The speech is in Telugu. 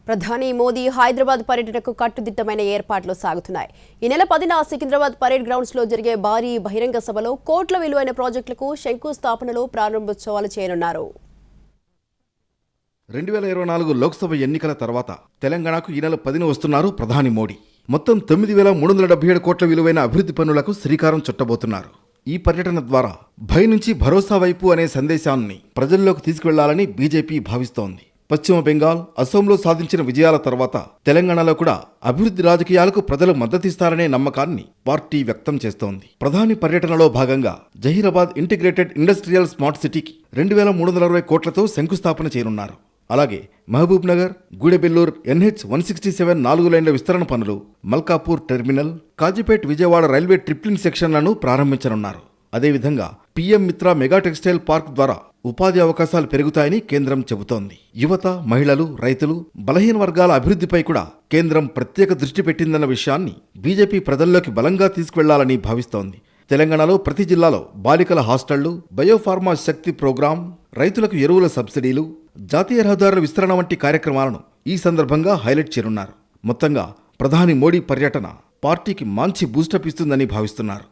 ప్రధాని మోదీ హైదరాబాద్ పర్యటనకు కట్టుదిట్టమైన ఏర్పాట్లు సాగుతున్నాయి. ఈ నెల 10న సికింద్రాబాద్ పరేడ్ గ్రౌండ్స్ లో జరిగే భారీ బహిరంగ సభలో కోట్ల విలువైన ప్రాజెక్టులకు శంకుస్థాపనలు ప్రారంభోత్సవాలు చేయనున్నారు. 2024 లోక్సభ ఎన్నికల తర్వాత తెలంగాణకు ఈ నెల 10న వస్తున్నారు ప్రధాని మోడీ. మొత్తం 9,377 కోట్ల విలువైన అభివృద్ధి పనులకు శ్రీకారం చుట్టబోతున్నారు. ఈ పర్యటన ద్వారా భయం నుంచి భరోసా వైపు అనే సందేశాన్ని ప్రజల్లోకి తీసుకువెళ్లాలని బీజేపీ భావిస్తోంది. పశ్చిమ బెంగాల్, అసోంలో సాధించిన విజయాల తర్వాత తెలంగాణలో కూడా అభివృద్ధి రాజకీయాలకు ప్రజలు మద్దతిస్తారనే నమ్మకాన్ని పార్టీ వ్యక్తం చేస్తోంది. ప్రధాని పర్యటనలో భాగంగా జహీరాబాద్ ఇంటిగ్రేటెడ్ ఇండస్ట్రియల్ స్మార్ట్ సిటీకి 2,360 కోట్లతో శంకుస్థాపన చేయనున్నారు. అలాగే మహబూబ్ నగర్, గూడెబెల్లూర్ NH 167 4 లైన్ల విస్తరణ పనులు, Malkapur terminal, Kazipet Vijayawada railway tripling సెక్షన్లను ప్రారంభించనున్నారు. అదేవిధంగా PM మిత్ర మెగా టెక్స్టైల్ పార్క్ ద్వారా ఉపాధి అవకాశాలు పెరుగుతాయని కేంద్రం చెబుతోంది. యువత, మహిళలు, రైతులు, బలహీన వర్గాల అభివృద్ధిపై కూడా కేంద్రం ప్రత్యేక దృష్టి పెట్టిందన్న విషయాన్ని బీజేపీ ప్రజల్లోకి బలంగా తీసుకువెళ్లాలని భావిస్తోంది. తెలంగాణలో ప్రతి జిల్లాలో బాలికల హాస్టళ్లు, బయోఫార్మా శక్తి ప్రోగ్రాం, రైతులకు ఎరువుల సబ్సిడీలు, జాతీయ రహదారుల విస్తరణ వంటి కార్యక్రమాలను ఈ సందర్భంగా హైలైట్ చేయనున్నారు. మొత్తంగా ప్రధాని మోడీ పర్యటన పార్టీకి మంచి బూస్టప్ ఇస్తుందని భావిస్తున్నారు.